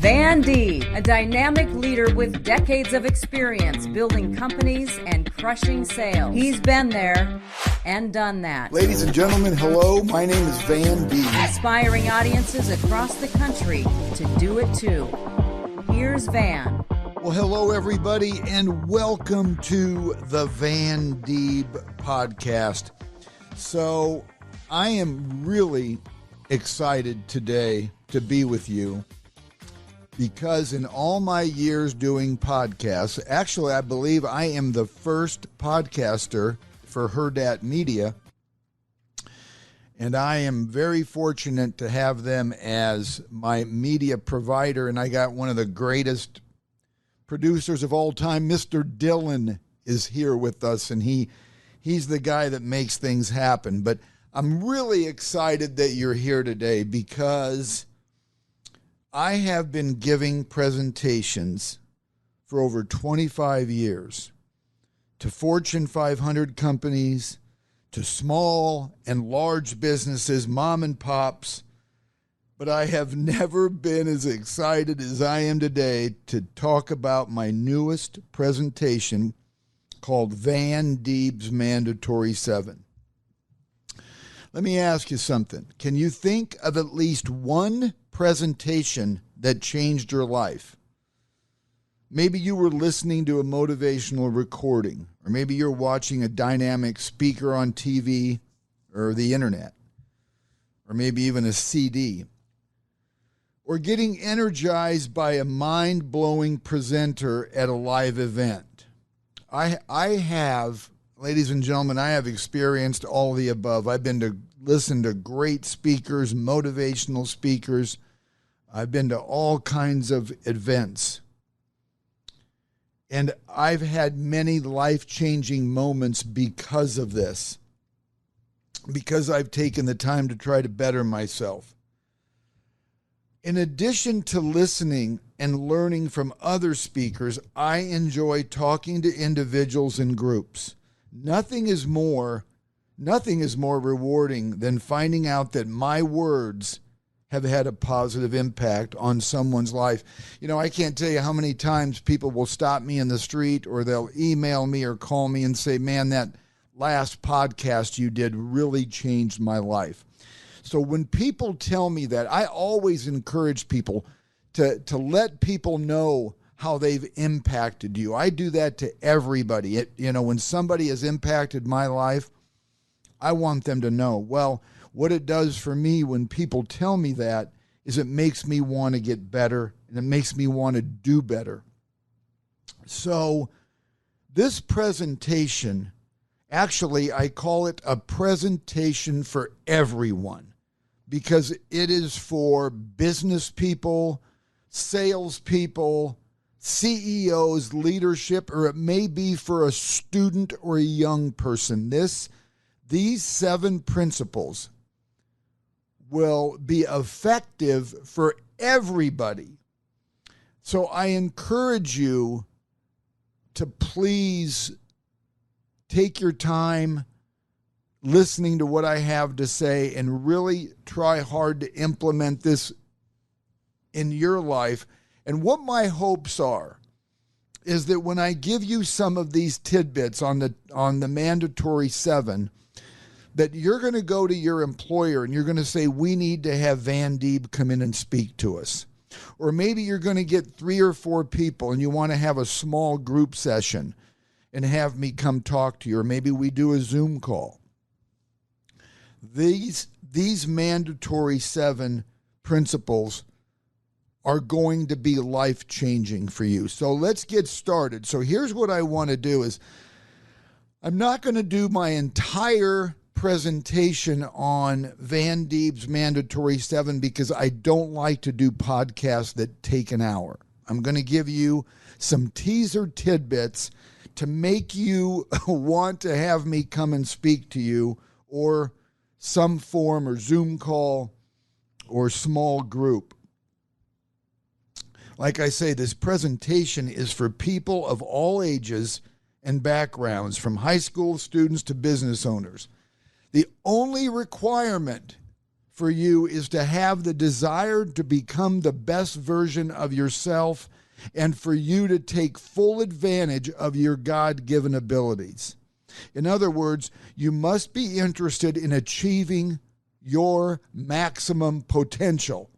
Van Deeb, a dynamic leader with decades of experience building companies and crushing sales. He's been there and done that. Ladies and gentlemen, hello. My name is Van Deeb. Inspiring audiences across the country to do it too. Here's Van. Well, hello, everybody, and welcome to the Van Deeb podcast. So I am really excited today to be with you because in all my years doing podcasts, actually, I believe I am the first podcaster for Hurrdat Media, and I am very fortunate to have them as my media provider, and I got one of the greatest producers of all time. Mr. Dylan is here with us, and he's the guy that makes things happen. But I'm really excited that you're here today because I have been giving presentations for over 25 years to Fortune 500 companies, to small and large businesses, mom and pops, but I have never been as excited as I am today to talk about my newest presentation called Van Deeb's Mandatory 7. Let me ask you something. Can you think of at least one presentation that changed your life? Maybe you were listening to a motivational recording, or maybe you're watching a dynamic speaker on TV or the internet, or maybe even a CD, or getting energized by a mind-blowing presenter at a live event. I have, ladies and gentlemen, I have experienced all of the above. I've been to listen to great speakers, motivational speakers. I've been to all kinds of events. And I've had many life-changing moments because of this, because I've taken the time to try to better myself. In addition to listening and learning from other speakers, I enjoy talking to individuals in groups. Nothing is more rewarding than finding out that my words have had a positive impact on someone's life. You know, I can't tell you how many times people will stop me in the street or they'll email me or call me and say, man, that last podcast you did really changed my life. So when people tell me that, I always encourage people to let people know how they've impacted you. I do that to everybody. When somebody has impacted my life, I want them to know. Well, what it does for me when people tell me that is it makes me want to get better, and it makes me want to do better. So this presentation, actually, I call it a presentation for everyone because it is for business people, salespeople, CEOs, leadership, or it may be for a student or a young person. These 7 principles will be effective for everybody. So I encourage you to please take your time listening to what I have to say and really try hard to implement this in your life. And what my hopes are is that when I give you some of these tidbits on the mandatory 7, that you're going to go to your employer and you're going to say, we need to have Van Deeb come in and speak to us. Or maybe you're going to get 3 or 4 people and you want to have a small group session and have me come talk to you. Or maybe we do a Zoom call. These mandatory 7 principles are going to be life-changing for you. So let's get started. So here's what I want to do is I'm not going to do my entire presentation on Van Deeb's Mandatory 7 because I don't like to do podcasts that take an hour. I'm going to give you some teaser tidbits to make you want to have me come and speak to you, or some form or Zoom call or small group. Like I say, this presentation is for people of all ages and backgrounds, from high school students to business owners. The only requirement for you is to have the desire to become the best version of yourself and for you to take full advantage of your God-given abilities. In other words, you must be interested in achieving your maximum potential.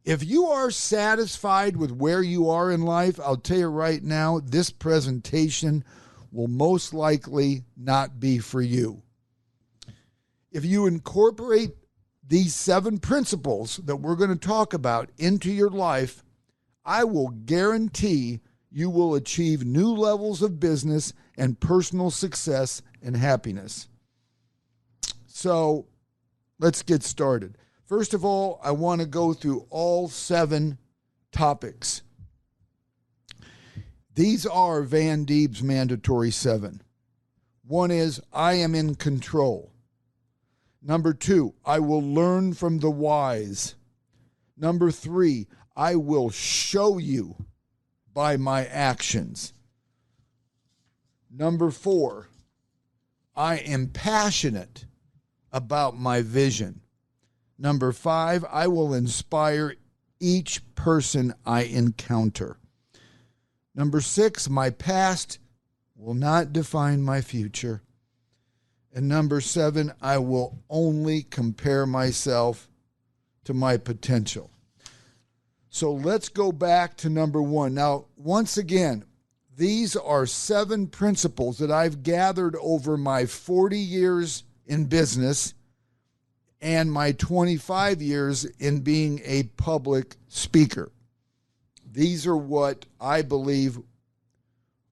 If you are satisfied with where you are in life, I'll tell you right now, this presentation will most likely not be for you. If you incorporate these 7 principles that we're going to talk about into your life, I will guarantee you will achieve new levels of business and personal success and happiness. So let's get started. First of all, I want to go through all 7 topics. These are Van Deeb's mandatory 7. One is, I am in control. Number 2, I will learn from the wise. Number 3, I will show you by my actions. Number 4, I am passionate about my vision. Number 5, I will inspire each person I encounter. Number 6, my past will not define my future. And number 7, I will only compare myself to my potential. So let's go back to number 1. Now, once again, these are 7 principles that I've gathered over my 40 years in business and my 25 years in being a public speaker. These are what I believe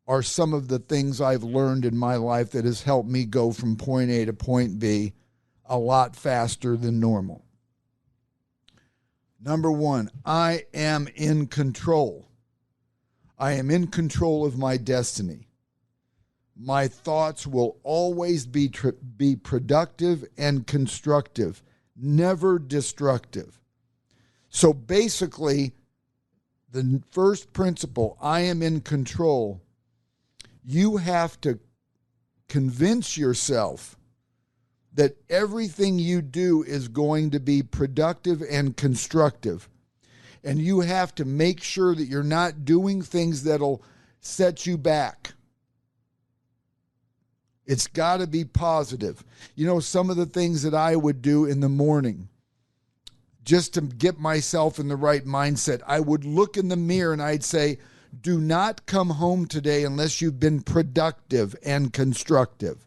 are some of the things I've learned in my life that has helped me go from point A to point B a lot faster than normal. Number 1, I am in control. I am in control of my destiny. My thoughts will always be productive and constructive, never destructive. So basically, the first principle, I am in control, you have to convince yourself that everything you do is going to be productive and constructive. And you have to make sure that you're not doing things that'll set you back. It's got to be positive. You know, some of the things that I would do in the morning, just to get myself in the right mindset, I would look in the mirror and I'd say, do not come home today unless you've been productive and constructive.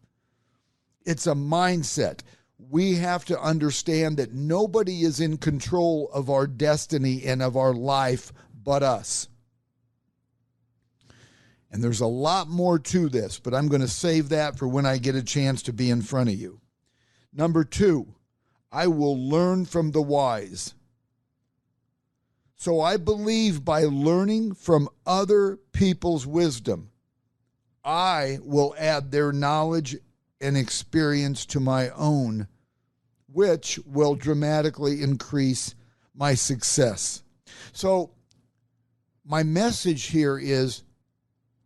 It's a mindset. We have to understand that nobody is in control of our destiny and of our life but us. And there's a lot more to this, but I'm going to save that for when I get a chance to be in front of you. Number 2, I will learn from the wise. So I believe by learning from other people's wisdom, I will add their knowledge and experience to my own, which will dramatically increase my success. So my message here is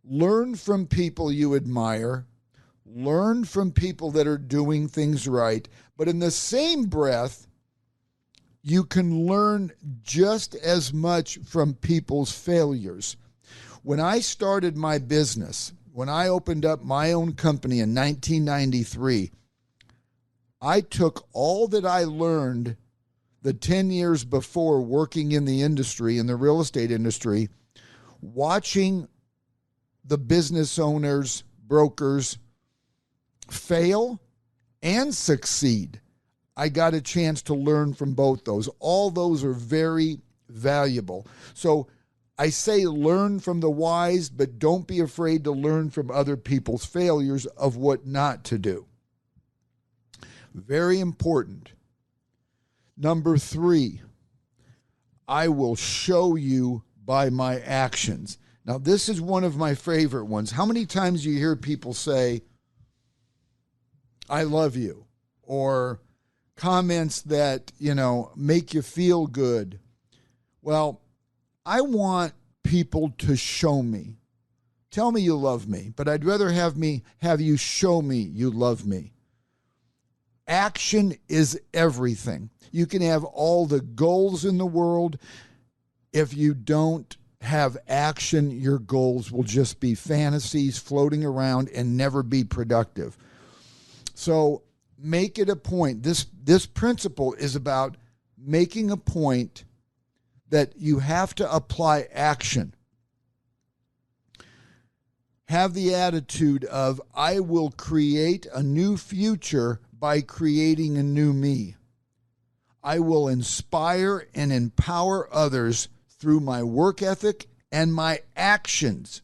learn from people you admire, learn from people that are doing things right, but in the same breath, you can learn just as much from people's failures. When I started my business, when I opened up my own company in 1993, I took all that I learned the 10 years before working in the industry, in the real estate industry, watching the business owners, brokers fail and succeed. I got a chance to learn from both those. All those are very valuable. So I say learn from the wise, but don't be afraid to learn from other people's failures of what not to do. Very important. Number 3, I will show you by my actions. Now, this is one of my favorite ones. How many times do you hear people say, I love you, or comments that, make you feel good? Well, I want people to show me. Tell me you love me, but I'd rather have you show me you love me. Action is everything. You can have all the goals in the world. If you don't have action, your goals will just be fantasies floating around and never be productive. So make it a point. This principle is about making a point that you have to apply action. Have the attitude of, I will create a new future by creating a new me. I will inspire and empower others through my work ethic and my actions.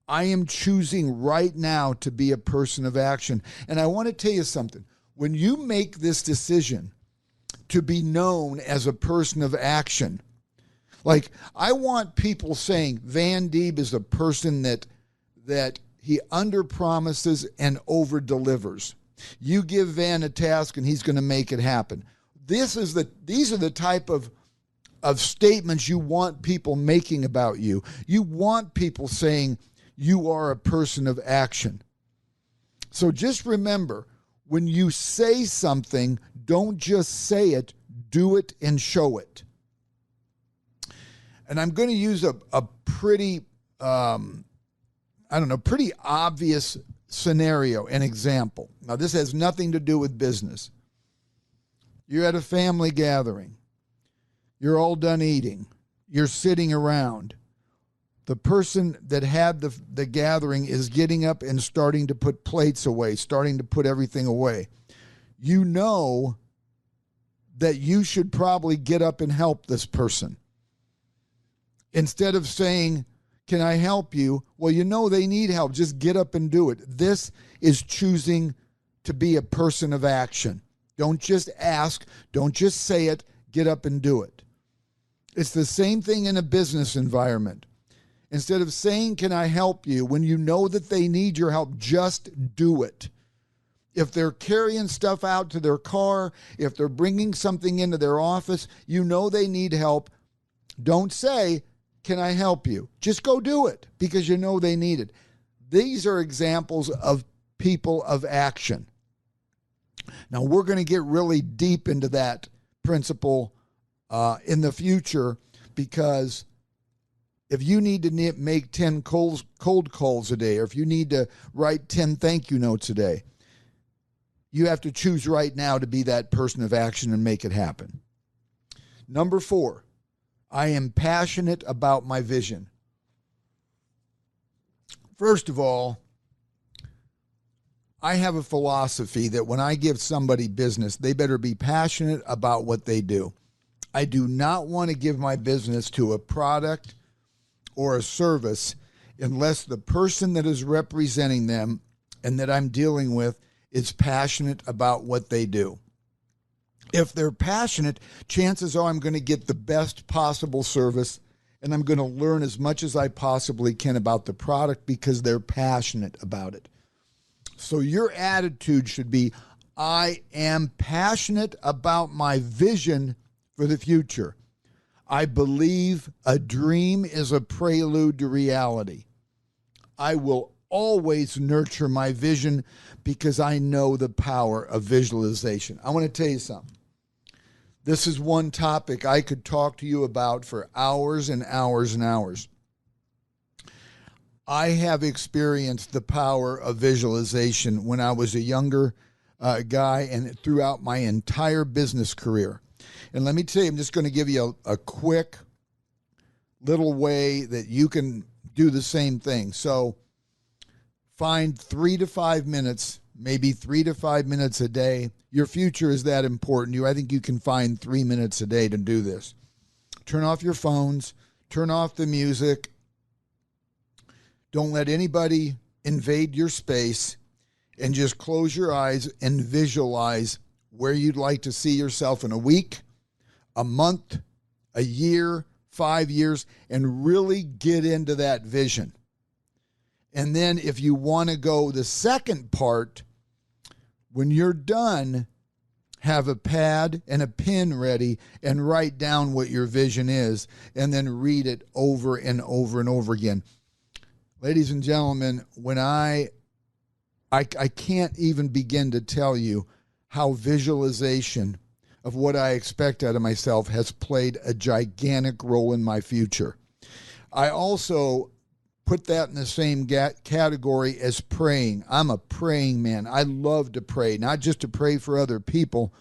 I am choosing right now to be a person of action. And I want to tell you something. When you make this decision to be known as a person of action, like I want people saying Van Deeb is a person that he under-promises and over-delivers. You give Van a task and he's going to make it happen. These are the type of statements you want people making about you. You want people saying you are a person of action. So just remember, when you say something, don't just say it, do it and show it. And I'm going to use a pretty, pretty obvious scenario, an example. Now, this has nothing to do with business. You're at a family gathering. You're all done eating. You're sitting around. The person that had the gathering is getting up and starting to put plates away, starting to put everything away. You know that you should probably get up and help this person. Instead of saying, can I help you? Well, you know they need help. Just get up and do it. This is choosing to be a person of action. Don't just ask. Don't just say it. Get up and do it. It's the same thing in a business environment. Instead of saying, can I help you? When you know that they need your help, just do it. If they're carrying stuff out to their car, if they're bringing something into their office, you know they need help. Don't say, can I help you? Just go do it because you know they need it. These are examples of people of action. Now, we're going to get really deep into that principle in the future, because if you need to make 10 cold calls a day, or if you need to write 10 thank you notes a day, you have to choose right now to be that person of action and make it happen. Number 4, I am passionate about my vision. First of all, I have a philosophy that when I give somebody business, they better be passionate about what they do. I do not want to give my business to a product or a service unless the person that is representing them and that I'm dealing with is passionate about what they do. If they're passionate, chances are I'm going to get the best possible service, and I'm going to learn as much as I possibly can about the product because they're passionate about it. So your attitude should be, I am passionate about my vision for the future. I believe a dream is a prelude to reality. I will always nurture my vision because I know the power of visualization. I want to tell you something. This is one topic I could talk to you about for hours and hours and hours. I have experienced the power of visualization when I was a younger guy and throughout my entire business career. And let me tell you, I'm just going to give you a quick little way that you can do the same thing. So find 3 to 5 minutes, maybe 3 to 5 minutes a day. Your future is that important. I think you can find 3 minutes a day to do this. Turn off your phones. Turn off the music. Don't let anybody invade your space, and just close your eyes and visualize where you'd like to see yourself in a week, a month, a year, 5 years, and really get into that vision. And then if you want to go the second part, when you're done, have a pad and a pen ready and write down what your vision is, and then read it over and over and over again. Ladies and gentlemen, when I can't even begin to tell you how visualization of what I expect out of myself has played a gigantic role in my future. I also put that in the same category as praying. I'm a praying man. I love to pray, not just to pray for other people,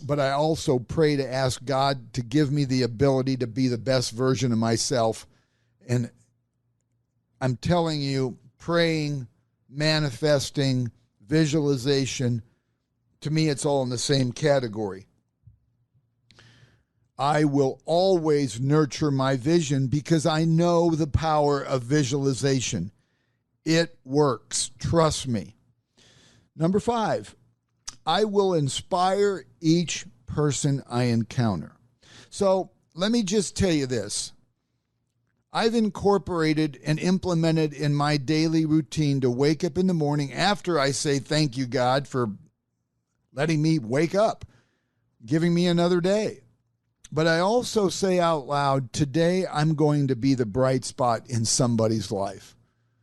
but I also pray to ask God to give me the ability to be the best version of myself. And I'm telling you, praying, manifesting, visualization, to me, it's all in the same category. I will always nurture my vision because I know the power of visualization. It works. Trust me. Number 5, I will inspire each person I encounter. So let me just tell you this. I've incorporated and implemented in my daily routine to wake up in the morning after I say thank you, God, for letting me wake up, giving me another day. But I also say out loud, today I'm going to be the bright spot in somebody's life.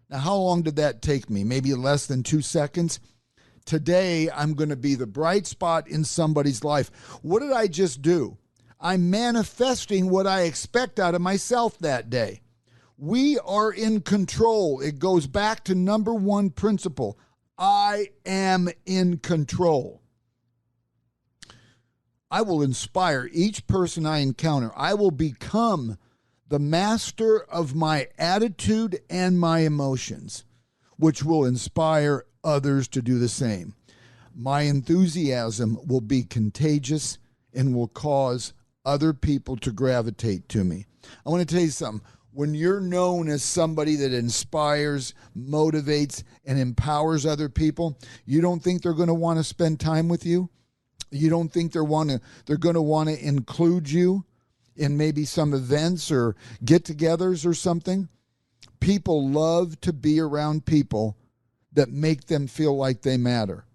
Now, how long did that take me? Maybe less than 2 seconds. Today I'm going to be the bright spot in somebody's life. What did I just do? I'm manifesting what I expect out of myself that day. We are in control. It goes back to number 1 principle. I am in control. I will inspire each person I encounter. I will become the master of my attitude and my emotions, which will inspire others to do the same. My enthusiasm will be contagious and will cause other people to gravitate to me. I want to tell you something. When you're known as somebody that inspires, motivates, and empowers other people, you don't think they're going to want to spend time with you? You don't think they're going to want to include you in maybe some events or get-togethers or something? People love to be around people that make them feel like they matter.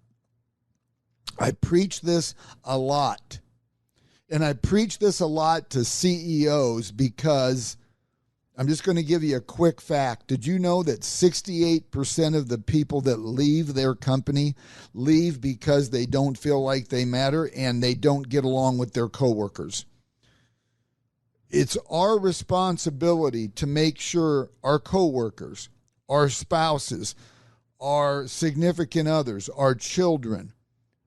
I preach this a lot. And I preach this a lot to CEOs because I'm just going to give you a quick fact. Did you know that 68% of the people that leave their company leave because they don't feel like they matter and they don't get along with their coworkers? It's our responsibility to make sure our coworkers, our spouses, our significant others, our children,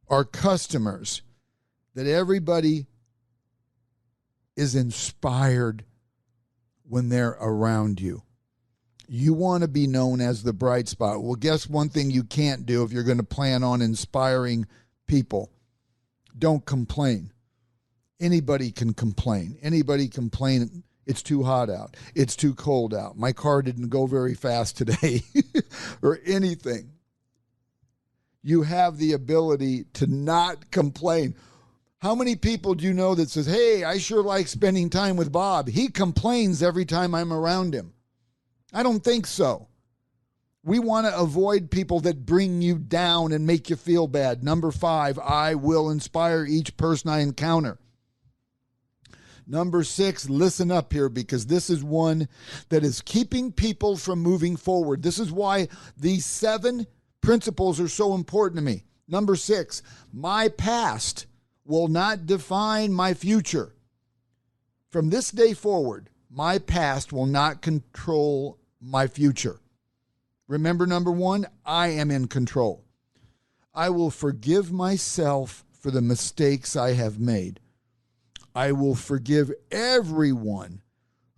our customers, that everybody is inspired when they're around you. You want to be known as the bright spot. Well, guess one thing you can't do if you're going to plan on inspiring people. Don't complain. Anybody can complain. Anybody complain, it's too hot out. It's too cold out. My car didn't go very fast today or anything. You have the ability to not complain. How many people do you know that says, hey, I sure like spending time with Bob. He complains every time I'm around him. I don't think so. We want to avoid people that bring you down and make you feel bad. Number 5, I will inspire each person I encounter. Number 6, listen up here because this is one that is keeping people from moving forward. This is why these 7 principles are so important to me. Number 6, my past will not define my future. From this day forward, my past will not control my future. Remember, number 1, I am in control. I will forgive myself for the mistakes I have made. I will forgive everyone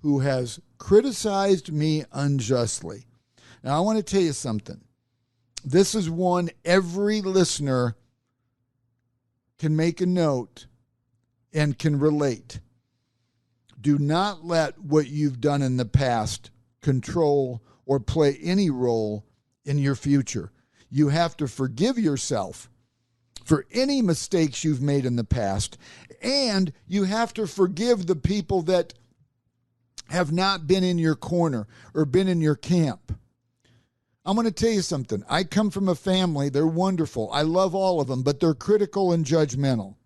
who has criticized me unjustly. Now, I want to tell you something. This is one every listener can make a note and can relate. Do not let what you've done in the past control or play any role in your future. You have to forgive yourself for any mistakes you've made in the past, and you have to forgive the people that have not been in your corner or been in your camp. I'm going to tell you something. I come from a family. They're wonderful. I love all of them, but they're critical and judgmental.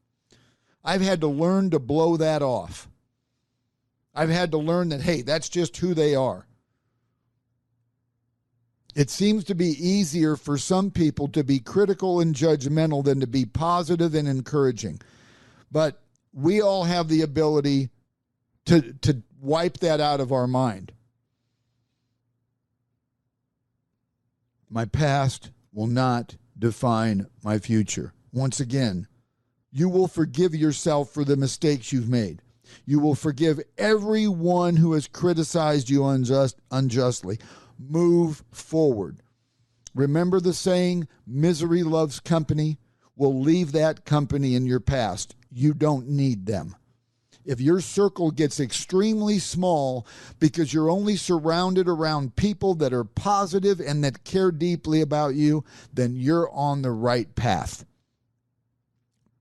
I've had to learn to blow that off. I've had to learn that, hey, that's just who they are. It seems to be easier for some people to be critical and judgmental than to be positive and encouraging. But we all have the ability to wipe that out of our mind. My past will not define my future. Once again, you will forgive yourself for the mistakes you've made. You will forgive everyone who has criticized you unjustly. Move forward. Remember the saying, misery loves company? Well, leave that company in your past. You don't need them. If your circle gets extremely small because you're only surrounded around people that are positive and that care deeply about you, then you're on the right path.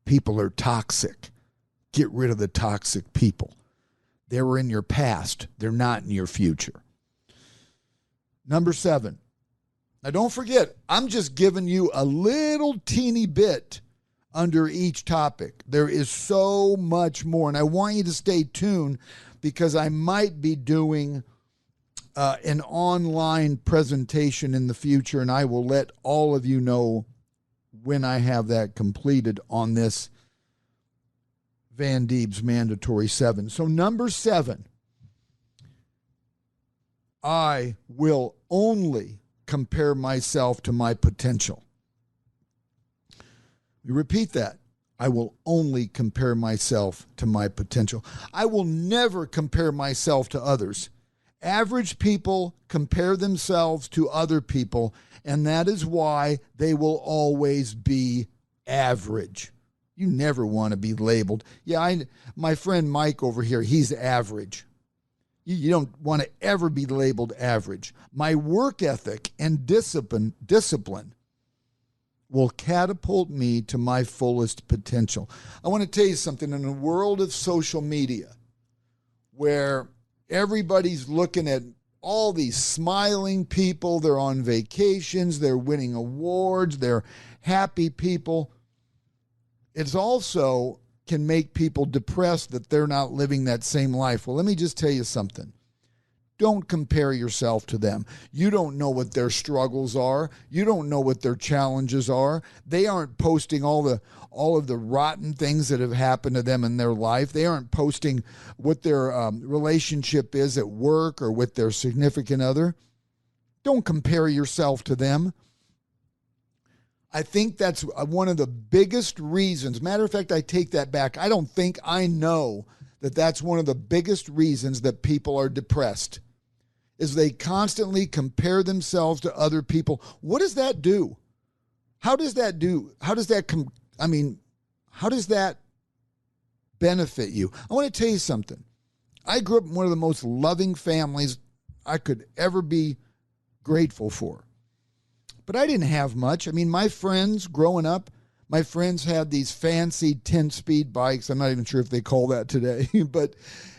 People are toxic. Get rid of the toxic people. They were in your past. They're not in your future. Number 7. Now don't forget, I'm just giving you a little teeny bit under each topic. There is so much more, and I want you to stay tuned because I might be doing an online presentation in the future, and I will let all of you know when I have that completed on this Van Deeb's Mandatory 7. So number 7, I will only compare myself to my potential. We repeat that. I will only compare myself to my potential. I will never compare myself to others. Average people compare themselves to other people, and that is why they will always be average. You never want to be labeled. Yeah, my friend Mike over here, he's average. You don't want to ever be labeled average. My work ethic and discipline will catapult me to my fullest potential. I want to tell you something. In a world of social media where everybody's looking at all these smiling people, they're on vacations, they're winning awards, they're happy people, it's also can make people depressed that they're not living that same life. Well, let me just tell you something. Don't compare yourself to them. You don't know what their struggles are. You don't know what their challenges are. They aren't posting all of the rotten things that have happened to them in their life. They aren't posting what their relationship is at work or with their significant other. Don't compare yourself to them. I think that's one of the biggest reasons. Matter of fact, I take that back. I don't think I know that that's one of the biggest reasons that people are depressed, is they constantly compare themselves to other people. What does that do? How does that benefit you? I want to tell you something. I grew up in one of the most loving families I could ever be grateful for. But I didn't have much. I mean, my friends growing up, my friends had these fancy 10-speed bikes. I'm not even sure if they call that today.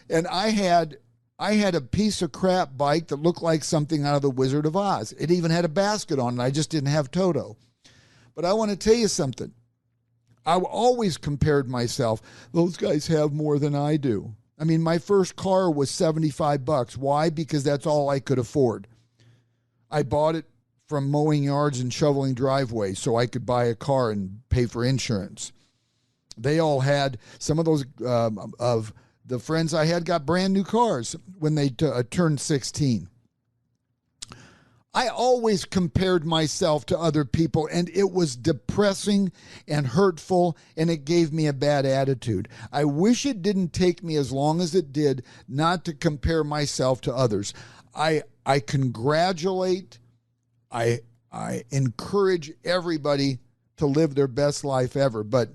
And I had a piece of crap bike that looked like something out of The Wizard of Oz. It even had a basket on it. I just didn't have Toto. But I want to tell you something. I always compared myself. Those guys have more than I do. I mean, my first car was $75. Why? Because that's all I could afford. I bought it from mowing yards and shoveling driveways so I could buy a car and pay for insurance. They all had, some of those of the friends I had got brand new cars when they turned 16. I always compared myself to other people, and it was depressing and hurtful, and it gave me a bad attitude. I wish it didn't take me as long as it did not to compare myself to others. I congratulate, I encourage everybody to live their best life ever, but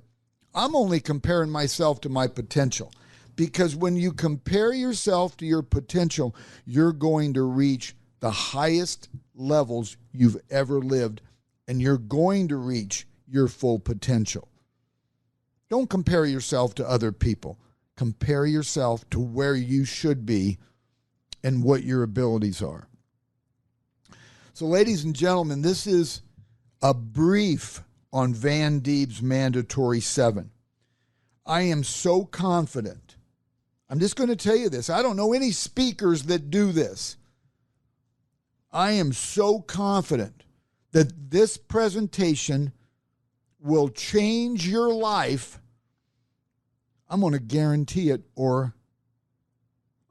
I'm only comparing myself to my potential, because when you compare yourself to your potential, you're going to reach the highest levels you've ever lived, and you're going to reach your full potential. Don't compare yourself to other people. Compare yourself to where you should be and what your abilities are. So, ladies and gentlemen, this is a brief on Van Deeb's Mandatory 7. I am so confident. I'm just going to tell you this. I don't know any speakers that do this. I am so confident that this presentation will change your life. I'm going to guarantee it, or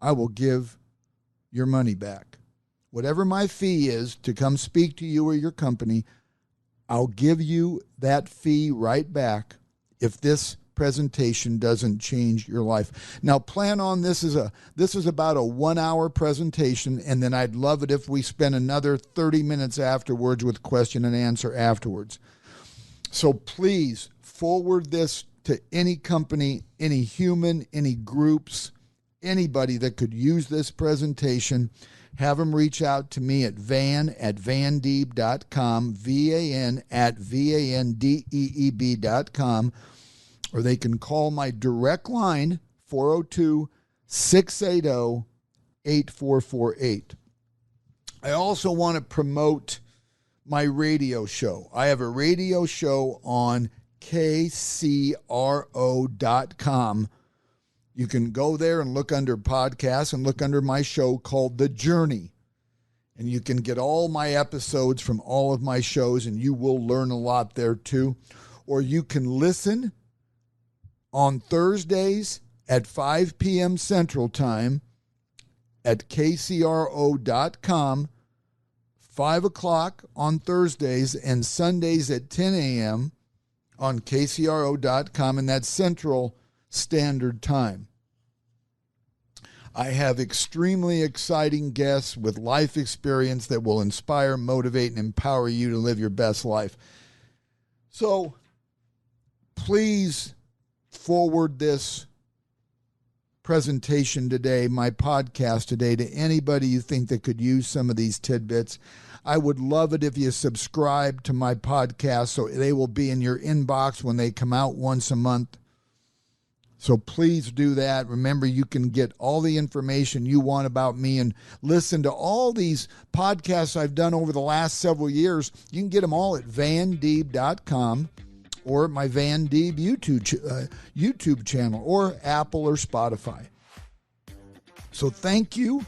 I will give your money back. Whatever my fee is to come speak to you or your company, I'll give you that fee right back if this presentation doesn't change your life. Now, plan on this is about a 1-hour presentation, and then I'd love it if we spend another 30 minutes afterwards with question and answer afterwards. So please forward this to any company, any human, any groups, anybody that could use this presentation. Have them reach out to me at van@vandeeb.com, VAN@VANDEEB.com, or they can call my direct line, 402-680-8448. I also want to promote my radio show. I have a radio show on KCRO.com. You can go there and look under podcasts and look under my show called The Journey. And you can get all my episodes from all of my shows, and you will learn a lot there too. Or you can listen on Thursdays at 5 p.m. Central Time at KCRO.com, 5 o'clock on Thursdays, and Sundays at 10 a.m. on KCRO.com, and that's Central Standard Time. I have extremely exciting guests with life experience that will inspire, motivate, and empower you to live your best life. So please forward this presentation today, my podcast today, to anybody you think that could use some of these tidbits. I would love it if you subscribe to my podcast so they will be in your inbox when they come out once a month. So please do that. Remember, you can get all the information you want about me and listen to all these podcasts I've done over the last several years. You can get them all at vandeeb.com or my Van Deeb YouTube channel, or Apple or Spotify. So thank you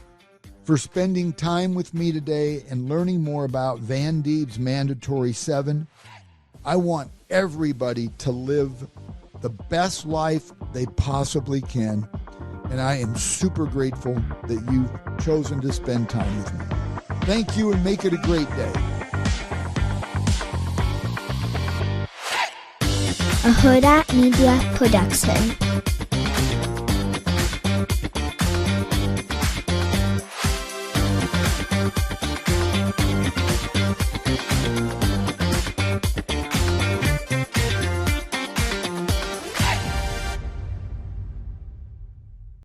for spending time with me today and learning more about Van Deeb's Mandatory 7. I want everybody to live the best life they possibly can, and I am super grateful that you've chosen to spend time with me. Thank you, and make it a great day. A Hurrdat Media Production.